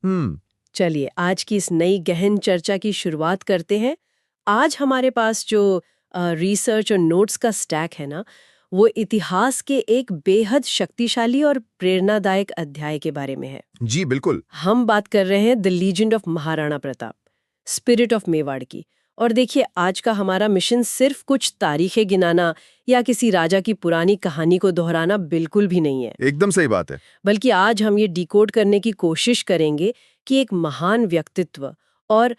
चलिए आज की इस नई गहन चर्चा की शुरुआत करते हैं। आज हमारे पास जो रिसर्च और नोट्स का स्टैक है ना, वो इतिहास के एक बेहद शक्तिशाली और प्रेरणादायक अध्याय के बारे में है। जी बिल्कुल। हम बात कर रहे हैं the legend of Maharana Pratap, spirit of Mewar की। और देखिए आज का हमारा मिशन सिर्फ कुछ तारीखें गिनाना या किसी राजा की पुरानी कहानी को दोहराना बिल्कुल भी नहीं है, एकदम सही बात है। बल्कि आज हम ये डिकोड करने की कोशिश करेंगे कि एक महान व्यक्तित्व और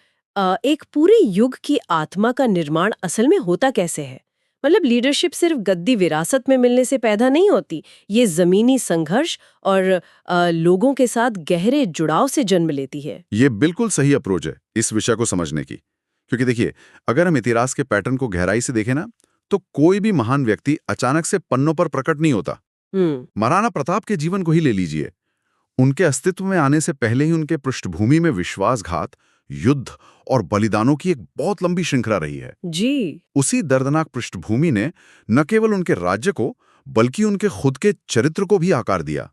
एक पूरे युग की आत्मा का निर्माण असल में होता कैसे है। मतलब लीडरशिप सिर्फ गद्दी विरासत में मिलने से पैदा नहीं होती, ये जमीनी संघर्ष और लोगों के साथ गहरे जुड़ाव से जन्म लेती है। ये बिल्कुल सही अप्रोच है इस विषय को समझने की। क्योंकि देखिए, अगर हम इतिहास के पैटर्न को गहराई से देखें ना, तो कोई भी महान व्यक्ति अचानक से पन्नों पर प्रकट नहीं होता। महाराणा प्रताप के जीवन को ही ले लीजिए। उनके अस्तित्व में आने से पहले ही उनके पृष्ठभूमि में विश्वासघात, युद्ध और बलिदानों की एक बहुत लंबी श्रृंखला रही है। जी। उसी दर्दनाक पृष्ठभूमि ने न केवल उनके राज्य को, बल्कि उनके खुद के चरित्र को भी आकार दिया।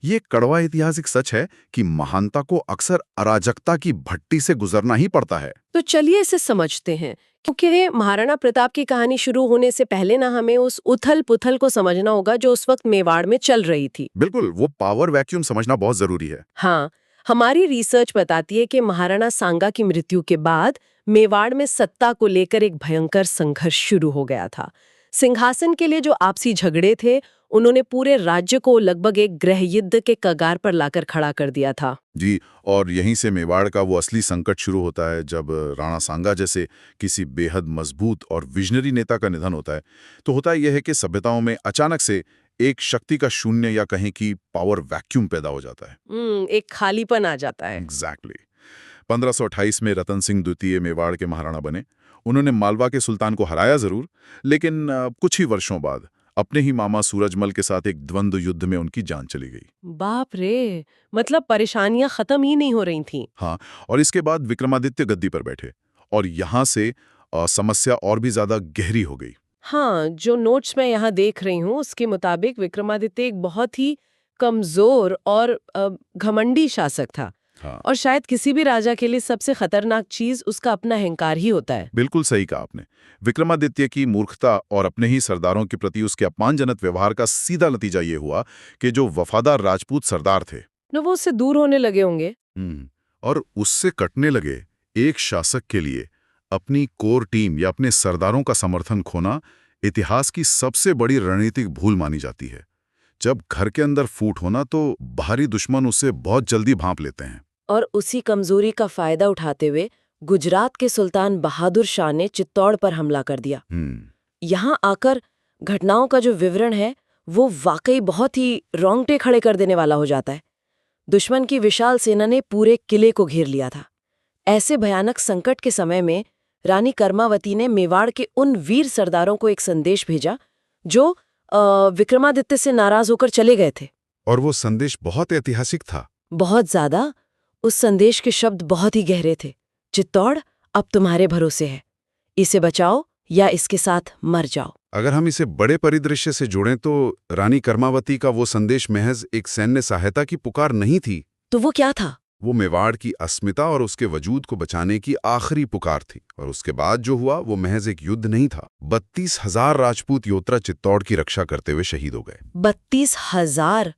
ये कड़वा ऐतिहासिक सच है कि महानता को अक्सर अराजकता की भट्टी से गुजरना ही पड़ता है। तो चलिए इसे समझते हैं, क्योंकि महाराणा प्रताप की कहानी शुरू होने से पहले ना हमें उस उथल पुथल को समझना होगा जो उस वक्त मेवाड़ में चल रही थी। बिल्कुल, वो पावर वैक्यूम समझना बहुत जरूरी है। हाँ, हमारी रिसर्च बताती है कि महाराणा सांगा की मृत्यु के बाद मेवाड़ में सत्ता को लेकर एक भयंकर संघर्ष शुरू हो गया था। सिंहासन के लिए जो आपसी झगड़े थे, उन्होंने पूरे राज्य को लगभग एक गृह युद्ध के कगार पर लाकर खड़ा कर दिया था। जी, और यहीं से मेवाड़ का वो असली संकट शुरू होता है, जब राणा सांगा जैसे किसी बेहद मजबूत और विजनरी नेता का निधन होता है। तो होता यह है कि सभ्यताओं में अचानक से एक शक्ति का शून्य या कहें कि पावर वैक्यूम पैदा हो जाता है। एक खालीपन आ जाता है। एग्जैक्टली। 1528 में रतन सिंह द्वितीय मेवाड़ के महाराणा बने। उन्होंने मालवा के सुल्तान को हराया जरूर, लेकिन कुछ ही वर्षों बाद अपने ही मामा सूरजमल के साथ एक द्वंद्व युद्ध में उनकी जान चली गई। बाप रे, मतलब परेशानियां खत्म ही नहीं हो रही थीं। हाँ, और इसके बाद विक्रमादित्य गद्दी पर बैठे, और यहाँ से समस्या और भी ज्यादा गहरी हो गई। हाँ, जो नोट्स मैं यहाँ देख रही हूँ उसके मुताबिक विक्रमादित्य एक बहुत ही कमजोर और घमंडी शासक था। हाँ, और शायद किसी भी राजा के लिए सबसे खतरनाक चीज उसका अपना अहंकार ही होता है। बिल्कुल सही कहा आपने। विक्रमादित्य की मूर्खता और अपने ही सरदारों के प्रति उसके अपमानजनक व्यवहार का सीधा नतीजा ये हुआ कि जो वफादार राजपूत सरदार थे, न वो उससे दूर होने लगे होंगे। और उससे कटने लगे। एक शासक के लिए अपनी कोर टीम या अपने सरदारों का समर्थन खोना इतिहास की सबसे बड़ी रणनीतिक भूल मानी जाती है। जब घर के अंदर फूट होना, तो बाहरी दुश्मन उसे बहुत जल्दी भांप लेते हैं। और उसी कमजोरी का फायदा उठाते हुए गुजरात के सुल्तान बहादुर शाह ने चित्तौड़ पर हमला कर दिया। यहाँ आकर घटनाओं का जो विवरण है वो वाकई बहुत ही रोंगटे खड़े कर देने वाला हो जाता है। दुश्मन की विशाल सेना ने पूरे किले को घेर लिया था। ऐसे भयानक संकट के समय में रानी कर्मावती ने मेवाड़ के उन वीर सरदारों को एक संदेश भेजा जो विक्रमादित्य से नाराज होकर चले गए थे। और वो संदेश बहुत ऐतिहासिक था। बहुत ज्यादा। उस संदेश के शब्द बहुत ही गहरे थे। चित्तौड़ अब तुम्हारे भरोसे है, इसे बचाओ या इसके साथ मर जाओ। अगर हम इसे बड़े परिदृश्य से जोड़ें, तो रानी कर्मावती का वो संदेश महज एक सैन्य सहायता की पुकार नहीं थी। तो वो क्या था? वो मेवाड़ की अस्मिता और उसके वजूद को बचाने की आखिरी पुकार थी। और उसके बाद जो हुआ वो महज एक युद्ध नहीं था। 32,000 राजपूत योद्धा चित्तौड़ की रक्षा करते हुए शहीद हो गए। 32,000!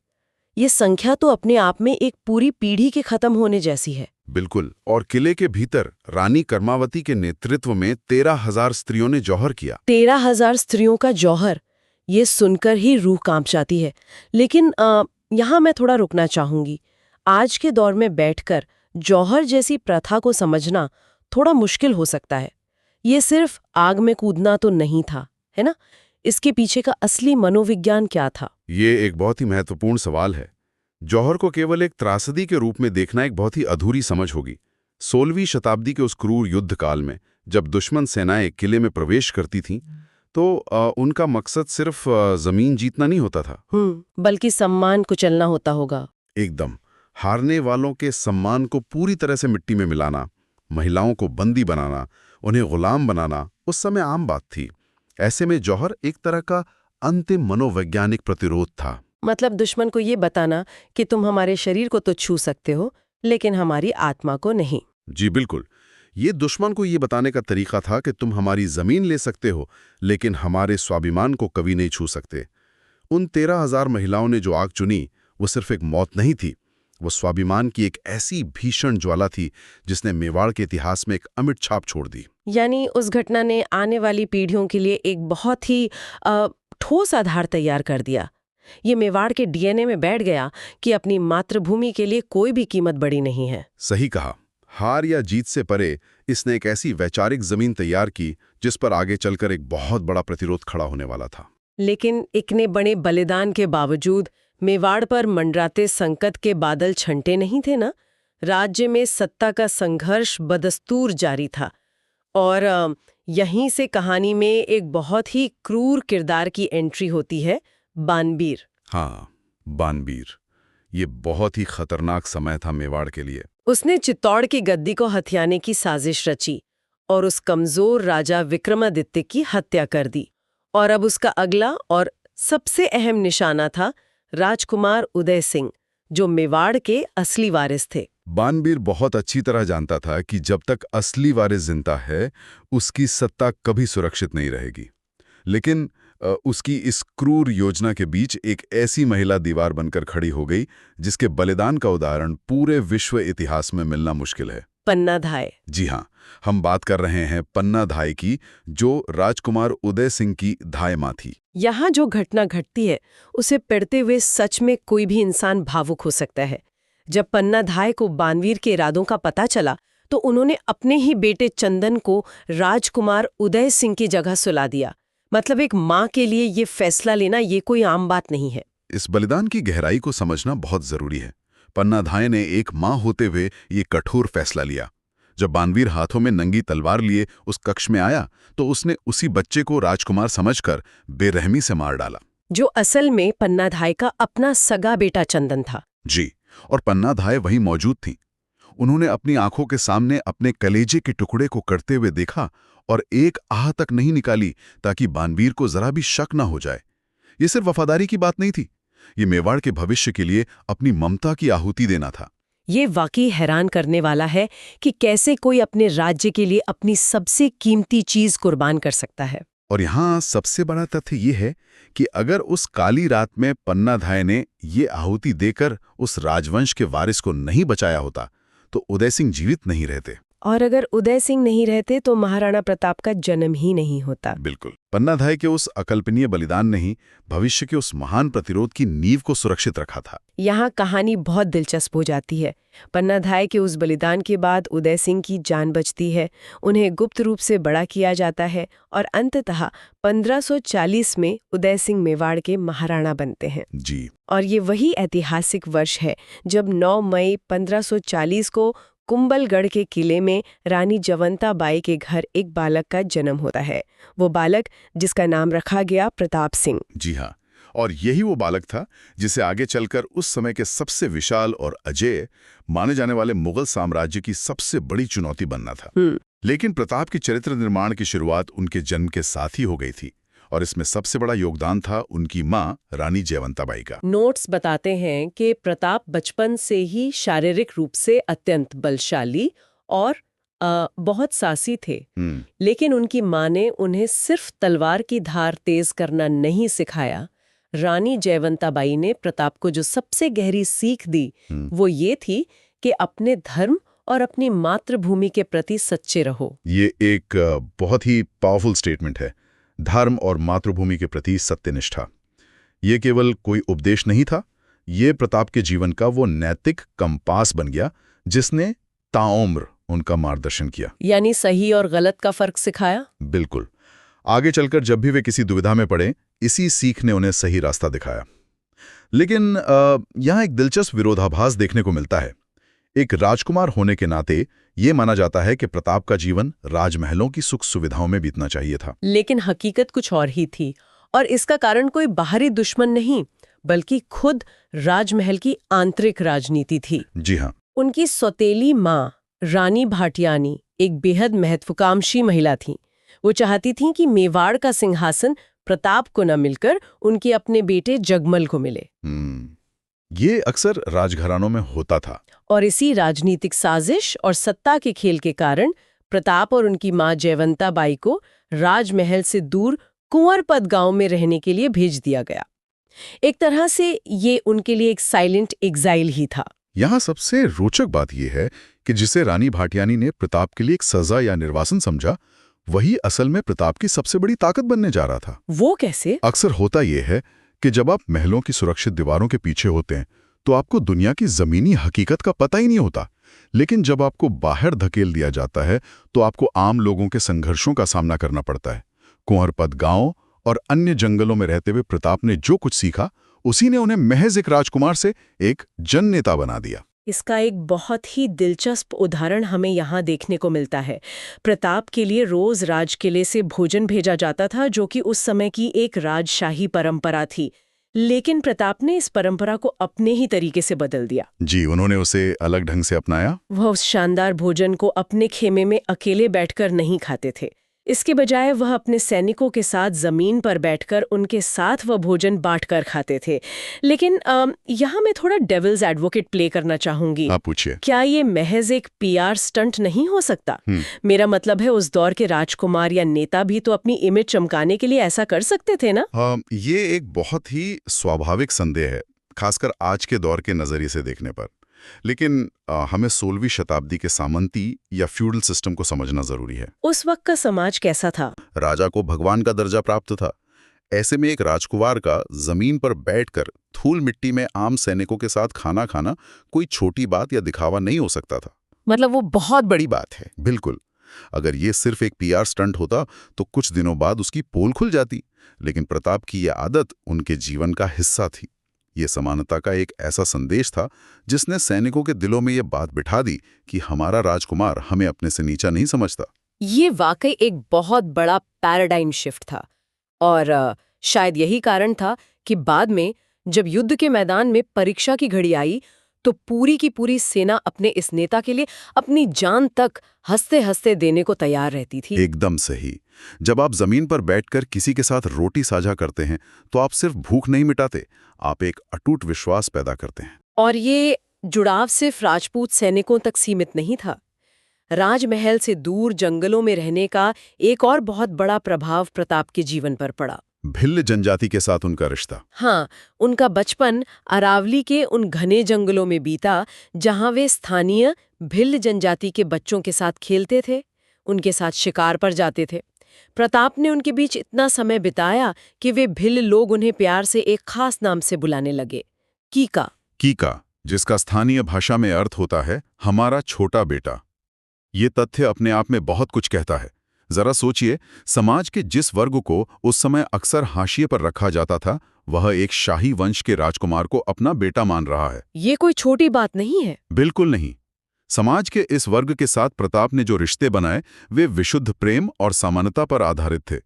ये संख्या तो अपने आप में एक पूरी पीढ़ी के खत्म होने जैसी है। बिल्कुल। और किले के भीतर रानी कर्मावती के नेतृत्व में 13,000 स्त्रियों ने जौहर किया। 13,000 स्त्रियों का जौहर, ये सुनकर ही रूह कांप जाती है। लेकिन यहाँ मैं थोड़ा रुकना चाहूंगी। आज के दौर में बैठकर जौहर जैसी प्रथा को समझना थोड़ा मुश्किल हो सकता है। ये सिर्फ आग में कूदना तो नहीं था, है ना? इसके पीछे का असली मनोविज्ञान क्या था? ये एक बहुत ही महत्वपूर्ण सवाल है। जौहर को केवल एक त्रासदी के रूप में देखना एक बहुत ही अधूरी समझ होगी। 16वीं शताब्दी के उस क्रूर युद्ध काल में जब दुश्मन सेनाएं किले में प्रवेश करती थीं, तो उनका मकसद सिर्फ जमीन जीतना नहीं होता था, बल्कि सम्मान कुचलना होता होगा। एकदम। हारने वालों के सम्मान को पूरी तरह से मिट्टी में मिलाना, महिलाओं को बंदी बनाना, उन्हें गुलाम बनाना उस समय आम बात थी। ऐसे में जौहर एक तरह का अंतिम मनोवैज्ञानिक प्रतिरोध था। मतलब दुश्मन को ये बताना कि तुम हमारे शरीर को तो छू सकते हो, लेकिन हमारी आत्मा को नहीं। जी बिल्कुल। ये दुश्मन को ये बताने का तरीका था कि तुम हमारी जमीन ले सकते हो, लेकिन हमारे स्वाभिमान को कभी नहीं छू सकते। उन 13,000 महिलाओं ने जो आग चुनी, वो सिर्फ एक मौत नहीं थी, वो स्वाभिमान की एक ऐसी भीषण ज्वाला थी जिसने मेवाड़ के इतिहास में एक अमिट छाप छोड़ दी। यानी उस घटना ने आने वाली पीढ़ियों के लिए एक बहुत ही ठोस आधार तैयार कर दिया। ये मेवाड़ के डीएनए में बैठ गया कि अपनी मातृभूमि के लिए कोई भी कीमत बड़ी नहीं है। सही कहा। हार या जीत से परे इसने एक ऐसी वैचारिक जमीन तैयार की जिस पर आगे चलकर एक बहुत बड़ा प्रतिरोध खड़ा होने वाला था। लेकिन इतने बड़े बलिदान के बावजूद मेवाड़ पर मंडराते संकट के बादल छंटे नहीं थे ना। राज्य में सत्ता का संघर्ष बदस्तूर जारी था और यहीं से कहानी में एक बहुत ही क्रूर किरदार की एंट्री होती है, बानबीर। हाँ, बानबीर। ये बहुत ही खतरनाक समय था मेवाड़ के लिए। उसने चित्तौड़ की गद्दी को हथियाने की साजिश रची और उस कमजोर राजा विक्रमादित्य की हत्या कर दी। और अब उसका अगला और सबसे अहम निशाना था राजकुमार उदय सिंह, जो मेवाड़ के असली वारिस थे। बानबीर बहुत अच्छी तरह जानता था कि जब तक असली वारिस जिंदा है, उसकी सत्ता कभी सुरक्षित नहीं रहेगी। लेकिन उसकी इस क्रूर योजना के बीच एक ऐसी महिला दीवार बनकर खड़ी हो गई जिसके बलिदान का उदाहरण पूरे विश्व इतिहास में मिलना मुश्किल है। पन्ना धाय। जी हाँ, हम बात कर रहे हैं पन्ना धाय की, जो राजकुमार उदय सिंह की धाय माँ थी। यहाँ जो घटना घटती है उसे पढ़ते हुए सच में कोई भी इंसान भावुक हो सकता है। जब पन्ना धाय को बानवीर के इरादों का पता चला तो उन्होंने अपने ही बेटे चंदन को राजकुमार उदय सिंह की जगह सुला दिया। मतलब एक माँ के लिए ये फैसला लेना ये कोई आम बात नहीं है। इस बलिदान की गहराई को समझना बहुत जरूरी है। पन्ना धाय ने एक माँ होते हुए ये कठोर फैसला लिया। जब बानवीर हाथों में नंगी तलवार लिए उस कक्ष में आया तो उसने उसी बच्चे को राजकुमार समझकर बेरहमी से मार डाला, जो असल में पन्ना धाय का अपना सगा बेटा चंदन था। जी, और पन्ना धाय वहीं मौजूद थी। उन्होंने अपनी आंखों के सामने अपने कलेजे के टुकड़े को करते हुए देखा और एक आह तक नहीं निकाली ताकि बानवीर को जरा भी शक न हो जाए। ये सिर्फ वफादारी की बात नहीं थी, ये मेवाड़ के भविष्य के लिए अपनी ममता की आहुति देना था। ये वाकई हैरान करने वाला है कि कैसे कोई अपने राज्य के लिए अपनी सबसे कीमती चीज कुर्बान कर सकता है। और यहाँ सबसे बड़ा तथ्य ये है कि अगर उस काली रात में पन्ना धाय ने ये आहुति देकर उस राजवंश के वारिस को नहीं बचाया होता तो उदय सिंह जीवित नहीं रहते। और अगर उदय सिंह नहीं रहते तो महाराणा प्रताप का जन्म ही नहीं होता। बिल्कुल। पन्ना धाय के उस अकल्पनीय बलिदान ने ही भविष्य के उस महान प्रतिरोध की नींव को सुरक्षित रखा था। यहाँ कहानी बहुत दिलचस्प हो जाती है। पन्ना धाय के उस बलिदान के बाद उदय सिंह की जान बचती है, उन्हें गुप्त रूप से बड़ा किया जाता है और अंततः 1540 में उदय सिंह मेवाड़ के महाराणा बनते हैं। जी। और ये वही ऐतिहासिक वर्ष है जब 9 मई 1540 को कुंभलगढ़ के किले में रानी जवंता बाई के घर एक बालक का जन्म होता है। वो बालक जिसका नाम रखा गया प्रताप सिंह। जी हाँ, और यही वो बालक था जिसे आगे चलकर उस समय के सबसे विशाल और अजेय माने जाने वाले मुगल साम्राज्य की सबसे बड़ी चुनौती बनना था। लेकिन प्रताप की चरित्र निर्माण की शुरुआत उनके जन्म के साथ ही हो गई थी और इसमें सबसे बड़ा योगदान था उनकी माँ रानी जयवंताबाई का। नोट्स बताते हैं कि प्रताप बचपन से ही शारीरिक रूप से अत्यंत बलशाली और बहुत साहसी थे। लेकिन उनकी माँ ने उन्हें सिर्फ तलवार की धार तेज करना नहीं सिखाया। रानी जयवंताबाई ने प्रताप को जो सबसे गहरी सीख दी वो ये थी कि अपने धर्म और अपनी मातृभूमि के प्रति सच्चे रहो। ये एक बहुत ही पावरफुल स्टेटमेंट है। धर्म और मातृभूमि के प्रति सत्यनिष्ठा, ये केवल कोई उपदेश नहीं था, ये प्रताप के जीवन का वो नैतिक कंपास बन गया जिसने ताउम्र उनका मार्गदर्शन किया। यानी सही और गलत का फर्क सिखाया। बिल्कुल। आगे चलकर जब भी वे किसी दुविधा में पड़े, इसी सीख ने उन्हें सही रास्ता दिखाया। लेकिन यहाँ एक दिलचस्प विरोधाभास देखने को मिलता है। एक राजकुमार होने के नाते ये माना जाता है कि प्रताप का जीवन राजमहलों की सुख सुविधाओं में बीतना चाहिए था। लेकिन हकीकत कुछ और ही थी और इसका कारण कोई बाहरी दुश्मन नहीं बल्कि खुद राजमहल की आंतरिक राजनीति थी। जी हाँ। उनकी सौतेली माँ रानी भाटियानी एक बेहद महत्वाकांक्षी महिला थी। वो चाहती थी कि मेवाड़ का सिंहासन प्रताप को न मिलकर उनके अपने बेटे जगमल को मिले। ये अक्सर राजघरानों में होता था। और इसी राजनीतिक साजिश और सत्ता के खेल के कारण प्रताप और उनकी मां जयवंता बाई को राजमहल से दूर कुंवरपद गांव में रहने के लिए भेज दिया गया। एक तरह से ये उनके लिए एक साइलेंट एग्जाइल ही था। यहाँ सबसे रोचक बात यह है कि जिसे रानी भाटियानी ने प्रताप के लिए एक सजा या निर्वासन समझा, वही असल में प्रताप की सबसे बड़ी ताकत बनने जा रहा था। वो कैसे? अक्सर होता यह है कि जब आप महलों की सुरक्षित दीवारों के पीछे होते हैं तो आपको दुनिया की जमीनी हकीकत का पता ही नहीं होता, लेकिन जब आपको बाहर धकेल दिया जाता है तो आपको आम लोगों के संघर्षों का सामना करना पड़ता है। कुंवरपद गांव और अन्य जंगलों में रहते हुए प्रताप ने जो कुछ सीखा, उसी ने उन्हें महज एक राजकुमार से एक जननेता बना दिया। इसका एक बहुत ही दिलचस्प उदाहरण हमें यहाँ देखने को मिलता है। प्रताप के लिए रोज राजकिले से भोजन भेजा जाता था, जो कि उस समय की एक राजशाही परंपरा थी। लेकिन प्रताप ने इस परंपरा को अपने ही तरीके से बदल दिया। जी, उन्होंने उसे अलग ढंग से अपनाया। वह उस शानदार भोजन को अपने खेमे में अकेले बैठकर नहीं खाते थे। इसके बजाय वह अपने सैनिकों के साथ जमीन पर बैठकर उनके साथ वह भोजन बांटकर खाते थे। लेकिन यहाँ मैं थोड़ा डेविल्स एडवोकेट प्ले करना चाहूंगी। आप पूछिए। क्या ये महज एक पीआर स्टंट नहीं हो सकता? मेरा मतलब है, उस दौर के राजकुमार या नेता भी तो अपनी इमेज चमकाने के लिए ऐसा कर सकते थे ना? ये एक बहुत ही स्वाभाविक संदेह है, खासकर आज के दौर के नजरिए से देखने पर। लेकिन हमें 16वीं शताब्दी के सामंती या फ्यूडल सिस्टम को समझना जरूरी है। उस वक्त का समाज कैसा था? राजा को भगवान का दर्जा प्राप्त था। ऐसे में एक राजकुमार का जमीन पर बैठकर धूल मिट्टी में आम सैनिकों के साथ खाना खाना कोई छोटी बात या दिखावा नहीं हो सकता था। मतलब वो बहुत बड़ी बात है। बिल्कुल। अगर ये सिर्फ एक पीआर स्टंट होता तो कुछ दिनों बाद उसकी पोल खुल जाती, लेकिन प्रताप की यह आदत उनके जीवन का हिस्सा थी। ये समानता का एक ऐसा संदेश था जिसने सैनिकों के दिलों में ये बात बिठा दी कि हमारा राजकुमार हमें अपने से नीचा नहीं समझता। ये वाकई एक बहुत बड़ा पैराडाइम शिफ्ट था, और शायद यही कारण था कि बाद में जब युद्ध के मैदान में परीक्षा की घड़ी आई तो पूरी की पूरी सेना अपने इस नेता के लिए अपनी जान तक हंसते हंसते देने को तैयार रहती थी। एकदम सही। जब आप जमीन पर बैठकर किसी के साथ रोटी साझा करते हैं तो आप सिर्फ भूख नहीं मिटाते, आप एक अटूट विश्वास पैदा करते हैं। और ये जुड़ाव सिर्फ राजपूत सैनिकों तक सीमित नहीं था। राजमहल से दूर जंगलों में रहने का एक और बहुत बड़ा प्रभाव प्रताप के जीवन पर पड़ा। भिल्ल जनजाति के साथ उनका रिश्ता। हाँ, उनका बचपन अरावली के उन घने जंगलों में बीता जहां वे स्थानीय भिल्ल जनजाति के बच्चों के साथ खेलते थे, उनके साथ शिकार पर जाते थे। प्रताप ने उनके बीच इतना समय बिताया कि वे भिल्ल लोग उन्हें प्यार से एक खास नाम से बुलाने लगे, कीका। कीका, जिसका स्थानीय भाषा में अर्थ होता है हमारा छोटा बेटा। ये तथ्य अपने आप में बहुत कुछ कहता है। जरा सोचिए, समाज के जिस वर्ग को उस समय अक्सर हाशिए पर रखा जाता था, वह एक शाही वंश के राजकुमार को अपना बेटा मान रहा है। ये कोई छोटी बात नहीं है। बिल्कुल नहीं। समाज के इस वर्ग के साथ प्रताप ने जो रिश्ते बनाए वे विशुद्ध प्रेम और समानता पर आधारित थे।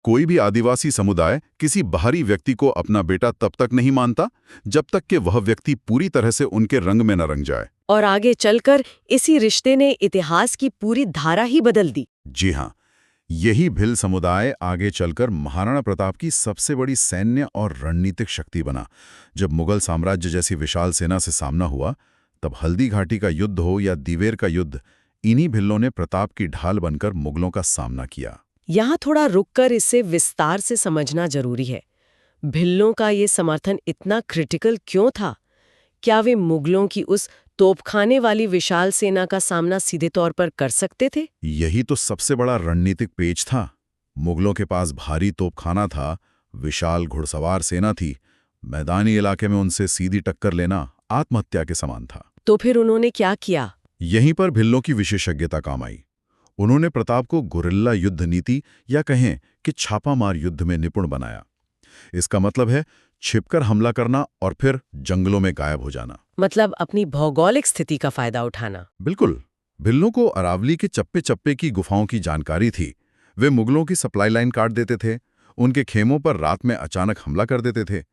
कोई भी आदिवासी समुदाय किसी बाहरी व्यक्ति को अपना बेटा तब तक नहीं मानता जब तक कि वह व्यक्ति पूरी तरह से उनके रंग में न रंग जाए। और आगे चलकर इसी रिश्ते ने इतिहास की पूरी धारा ही बदल दी। जी हाँ, यही भिल समुदाय आगे चलकर महाराणा प्रताप की सबसे बड़ी सैन्य और रणनीतिक शक्ति बना। जब मुगल साम्राज्य जैसी विशाल सेना से सामना हुआ, तब हल्दी घाटी का युद्ध हो या दीवेर का युद्ध, इन्हीं भिल्लों ने प्रताप की ढाल बनकर मुगलों का सामना किया। यहाँ थोड़ा रुककर इसे विस्तार से समझना जरूरी है। भिल्लों का ये समर्थन इतना क्रिटिकल क्यों था? क्या वे मुगलों की उस तोपखाने वाली विशाल सेना का सामना सीधे तौर पर कर सकते थे? यही तो सबसे बड़ा रणनीतिक पेच था। मुगलों के पास भारी तोपखाना था, विशाल घुड़सवार सेना थी। मैदानी इलाके में उनसे सीधी टक्कर लेना आत्महत्या के समान था। तो फिर उन्होंने क्या किया? यहीं पर भिल्लों की विशेषज्ञता काम आई। उन्होंने प्रताप को गुरिल्ला युद्ध नीति या कहें कि छापामार युद्ध में निपुण बनाया। इसका मतलब है छिपकर हमला करना और फिर जंगलों में गायब हो जाना। मतलब अपनी भौगोलिक स्थिति का फायदा उठाना। बिल्कुल। भिल्लों को अरावली के चप्पे चप्पे की गुफाओं की जानकारी थी। वे मुगलों की सप्लाई लाइन काट देते थे, उनके खेमों पर रात में अचानक हमला कर देते थे।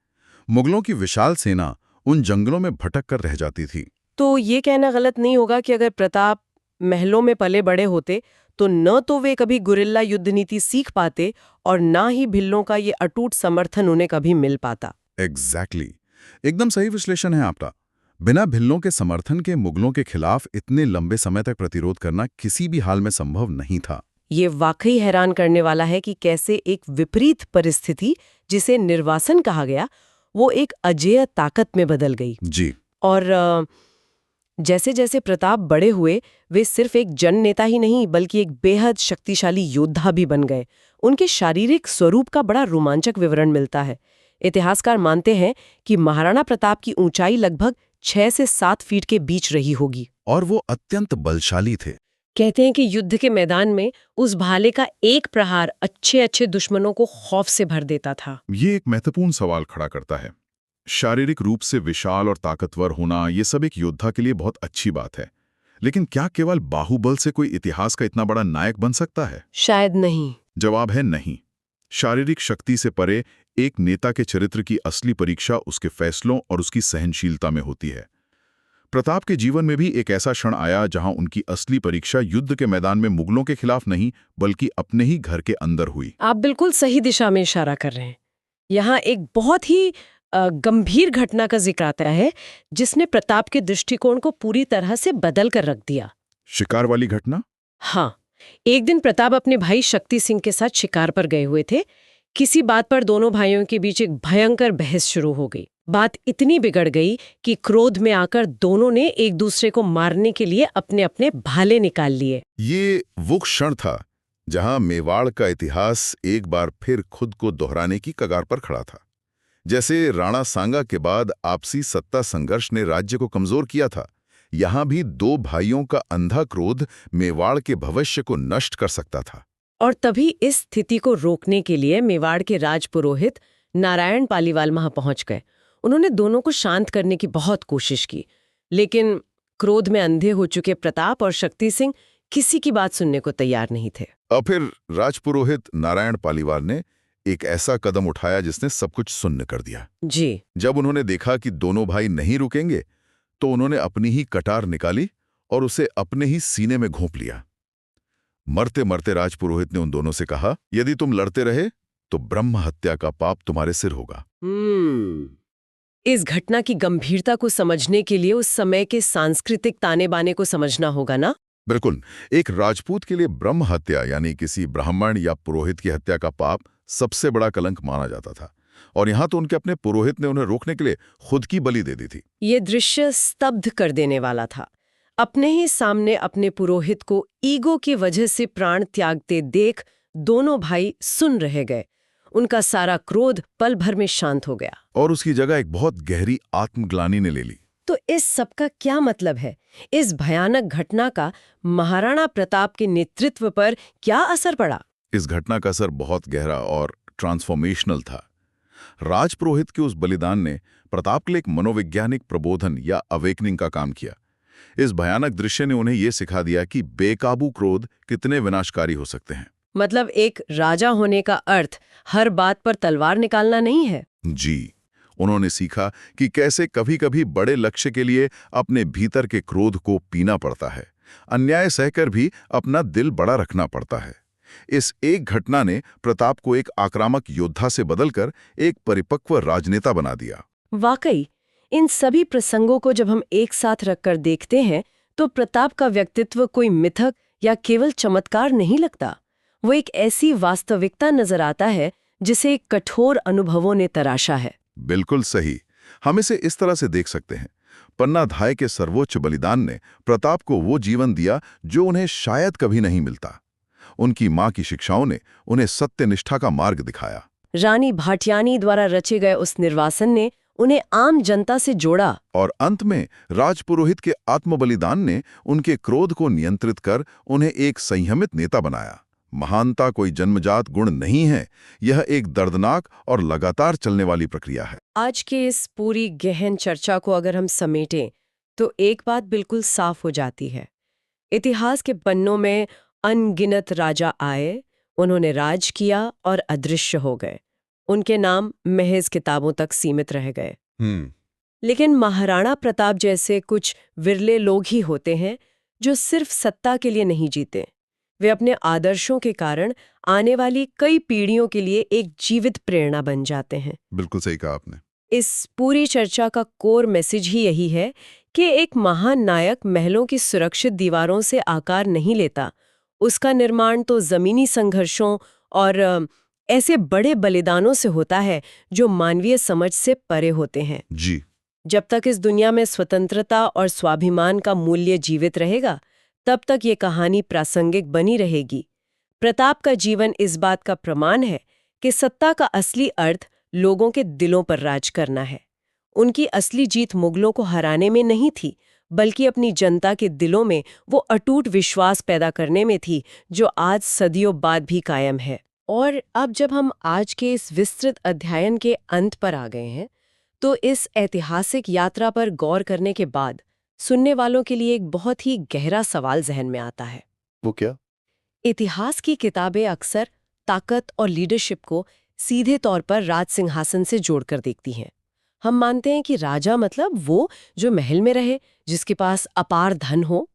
मुगलों की विशाल सेना उन जंगलों में भटक कर रह जाती थी। तो ये कहना गलत नहीं होगा कि अगर प्रताप महलों में पले बड़े होते तो न तो वे कभी गुरिल्ला युद्ध नीति सीख पाते और ना ही भिल्लों का ये अटूट समर्थन उन्हें कभी मिल पाता। एग्जैक्टली। एकदम सही विश्लेषण है आपका। बिना भिल्लों के समर्थन के मुगलों के खिलाफ इतने लंबे समय तक प्रतिरोध करना किसी भी हाल में संभव नहीं था। ये वाकई हैरान करने वाला है कि कैसे एक विपरीत परिस्थिति, जिसे निर्वासन कहा गया, वो एक अजेय ताकत में बदल गई। जी। और जैसे जैसे प्रताप बड़े हुए, वे सिर्फ एक जन नेता ही नहीं बल्कि एक बेहद शक्तिशाली योद्धा भी बन गए। उनके शारीरिक स्वरूप का बड़ा रोमांचक विवरण मिलता है। इतिहासकार मानते हैं कि महाराणा प्रताप की ऊंचाई लगभग 6 से 7 फीट के बीच रही होगी। और वो अत्यंत बलशाली थे। कहते हैं कि युद्ध के मैदान में उस भाले का एक प्रहार अच्छे अच्छे दुश्मनों को खौफ से भर देता था। ये एक महत्वपूर्ण सवाल खड़ा करता है। शारीरिक रूप से विशाल और ताकतवर होना, ये सब एक योद्धा के लिए बहुत अच्छी बात है, लेकिन क्या केवल बाहुबल से कोई इतिहास का इतना बड़ा नायक बन सकता है? शायद नहीं। जवाब है नहीं। शारीरिक शक्ति से परे एक नेता के चरित्र की असली परीक्षा उसके फैसलों और उसकी सहनशीलता में होती है। प्रताप के जीवन में भी एक ऐसा क्षण आया जहां उनकी असली परीक्षा युद्ध के मैदान में मुगलों के खिलाफ नहीं, बल्कि अपने ही घर के अंदर हुई। आप बिल्कुल सही दिशा में इशारा कर रहे हैं। यहाँ एक बहुत ही गंभीर घटना का जिक्र आता है जिसने प्रताप के दृष्टिकोण को पूरी तरह से बदल कर रख दिया। शिकार वाली घटना? हाँ, एक दिन प्रताप अपने भाई शक्ति सिंह के साथ शिकार पर गए हुए थे। किसी बात पर दोनों भाइयों के बीच एक भयंकर बहस शुरू हो गई। बात इतनी बिगड़ गई कि क्रोध में आकर दोनों ने एक दूसरे को मारने के लिए अपने अपने भाले निकाल लिए। ये वो क्षण था जहां मेवाड़ का इतिहास एक बार फिर खुद को दोहराने की कगार पर खड़ा था। जैसे राणा सांगा के बाद आपसी सत्ता संघर्ष ने राज्य को कमजोर किया था, यहां भी दो भाइयों का अंधा क्रोध मेवाड़ के भविष्य को नष्ट कर सकता था। और तभी इस स्थिति को रोकने के लिए मेवाड़ के राजपुरोहित नारायण पालीवाल वहां पहुंच गए। उन्होंने दोनों को शांत करने की बहुत कोशिश की, लेकिन क्रोध में अंधे हो चुके प्रताप और शक्ति सिंह किसी की बात सुनने को तैयार नहीं थे। और फिर राजपुरोहित नारायण पालीवाल ने एक ऐसा कदम उठाया जिसने सब कुछ सुन्न कर दिया। जी। जब उन्होंने देखा कि दोनों भाई नहीं रुकेंगे, तो उन्होंने अपनी ही कटार निकाली और उसे अपने ही सीने में घोंप लिया। मरते मरते राजपुरोहित ने उन दोनों से कहा, यदि तुम लड़ते रहे तो ब्रह्म हत्या का पाप तुम्हारे सिर होगा। इस घटना की गंभीरता को समझने के लिए उस समय के सांस्कृतिक ताने बाने को समझना होगा ना? बिल्कुल। एक राजपूत के लिए ब्रह्म हत्या यानी किसी ब्राह्मण या पुरोहित की हत्या का पाप सबसे बड़ा कलंक माना जाता था, और यहां तो उनके अपने पुरोहित ने उन्हें रोकने के लिए खुद की बलि दे दी थी। ये दृश्य स्तब्ध कर देने वाला था। अपने ही सामने अपने पुरोहित को ईगो की वजह से प्राण त्यागते देख दोनों भाई सुन रह गए। उनका सारा क्रोध पल भर में शांत हो गया और उसकी जगह एक बहुत गहरी आत्मग्लानि ने ले ली। तो इस सब का क्या मतलब है? इस भयानक घटना का महाराणा प्रताप के नेतृत्व पर क्या असर पड़ा? इस घटना का असर बहुत गहरा और ट्रांसफॉर्मेशनल था। राजपुरोहित के उस बलिदान ने प्रताप के लिए एक मनोवैज्ञानिक प्रबोधन या अवेकनिंग का काम किया। इस भयानक दृश्य ने उन्हें यह सिखा दिया कि बेकाबू क्रोध कितने विनाशकारी हो सकते हैं। मतलब एक राजा होने का अर्थ हर बात पर तलवार निकालना नहीं है। जी, उन्होंने सीखा कि कैसे कभी-कभी बड़े लक्ष्य के लिए अपने भीतर के क्रोध को पीना पड़ता है, अन्याय सहकर भी अपना दिल बड़ा रखना पड़ता है। इस एक घटना ने प्रताप को एक आक्रामक योद्धा से बदलकर एक परिपक्व राजनेता बना दिया। वाकई इन सभी प्रसंगों को जब हम एक साथ रखकर देखते हैं तो प्रताप का व्यक्तित्व कोई मिथक या केवल चमत्कार नहीं लगता। वो एक ऐसी वास्तविकता नजर आता है जिसे एक कठोर अनुभवों ने तराशा है। बिल्कुल सही। हम इसे इस तरह से देख सकते हैं, पन्नाधाय के सर्वोच्च बलिदान ने प्रताप को वो जीवन दिया जो उन्हें शायद कभी नहीं मिलता। उनकी मां की शिक्षाओं ने उन्हें सत्यनिष्ठा का मार्ग दिखाया। रानी भाटियानी द्वारा रचे गए उस निर्वासन ने उन्हें आम जनता से जोड़ा। और अंत में राजपुरोहित के आत्मबलिदान ने उनके क्रोध को नियंत्रित कर उन्हें एक संयमित नेता बनाया। महानता कोई जन्मजात गुण नहीं है, यह एक दर्दनाक और लगातार चलने वाली प्रक्रिया है। आज के इस पूरी गहन चर्चा को अगर हम समेटें तो एक बात बिल्कुल साफ हो जाती है। इतिहास के पन्नों में अनगिनत राजा आए, उन्होंने राज किया और अदृश्य हो गए। उनके नाम महज किताबों तक सीमित रह गए। लेकिन महाराणा प्रताप जैसे कुछ विरले लोग ही होते हैं जो सिर्फ सत्ता के लिए नहीं जीते। वे अपने आदर्शों के कारण आने वाली कई पीढ़ियों के लिए एक जीवित प्रेरणा बन जाते हैं। बिल्कुल सही कहा आपने। इस पूरी चर्चा का कोर मैसेज ही यही है कि एक महान नायक महलों की सुरक्षित दीवारों से आकार नहीं लेता। उसका निर्माण तो जमीनी संघर्षों और ऐसे बड़े बलिदानों से होता है जो मानवीय समझ से परे होते हैं। जी। जब तक इस दुनिया में स्वतंत्रता और स्वाभिमान का मूल्य जीवित रहेगा, तब तक ये कहानी प्रासंगिक बनी रहेगी। प्रताप का जीवन इस बात का प्रमाण है कि सत्ता का असली अर्थ लोगों के दिलों पर राज करना है। उनकी असली जीत मुगलों को हराने में नहीं थी, बल्कि अपनी जनता के दिलों में वो अटूट विश्वास पैदा करने में थी जो आज सदियों बाद भी कायम है। और अब जब हम आज के इस विस्तृत अध्ययन के अंत पर आ गए हैं, तो इस ऐतिहासिक यात्रा पर गौर करने के बाद सुनने वालों के लिए एक बहुत ही गहरा सवाल जहन में आता है। वो क्या? इतिहास की किताबें अक्सर ताकत और लीडरशिप को सीधे तौर पर राज सिंहासन से जोड़कर देखती हैं। हम मानते हैं कि राजा मतलब वो जो महल में रहे, जिसके पास अपार धन हो।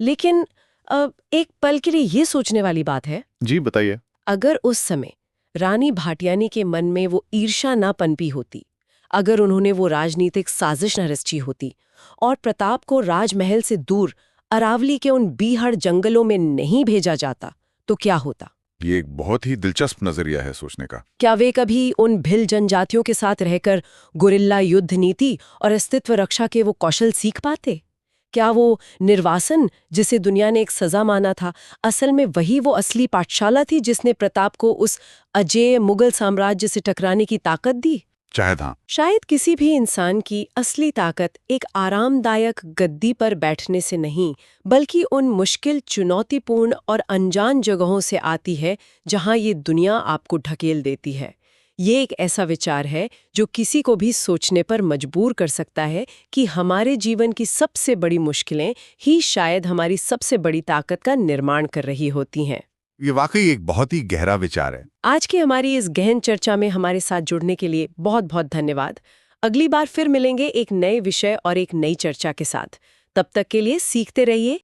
लेकिन एक पल के लिए ये सोचने वाली बात है। जी बताइए। अगर उस समय रानी भाटियानी के मन में वो ईर्ष्या ना पनपी होती, अगर उन्होंने वो राजनीतिक साजिश न रची होती और प्रताप को राजमहल से दूर अरावली के उन बीहड़ जंगलों में नहीं भेजा जाता, तो क्या होता? ये एक बहुत ही दिलचस्प नजरिया है सोचने का। क्या वे कभी उन भिल जनजातियों के साथ रहकर गुरिल्ला युद्ध नीति और अस्तित्व रक्षा के वो कौशल सीख पाते? क्या वो निर्वासन, जिसे दुनिया ने एक सजा माना था, असल में वही वो असली पाठशाला थी जिसने प्रताप को उस अजेय मुगल साम्राज्य से टकराने की ताकत दी? शायद हाँ। शायद किसी भी इंसान की असली ताकत एक आरामदायक गद्दी पर बैठने से नहीं, बल्कि उन मुश्किल, चुनौतीपूर्ण और अनजान जगहों से आती है जहां ये दुनिया आपको ढकेल देती है। ये एक ऐसा विचार है जो किसी को भी सोचने पर मजबूर कर सकता है कि हमारे जीवन की सबसे बड़ी मुश्किलें ही शायद हमारी सबसे बड़ी ताकत का निर्माण कर रही होती हैं। ये वाकई एक बहुत ही गहरा विचार है। आज की हमारी इस गहन चर्चा में हमारे साथ जुड़ने के लिए बहुत बहुत धन्यवाद। अगली बार फिर मिलेंगे एक नए विषय और एक नई चर्चा के साथ। तब तक के लिए सीखते रहिए,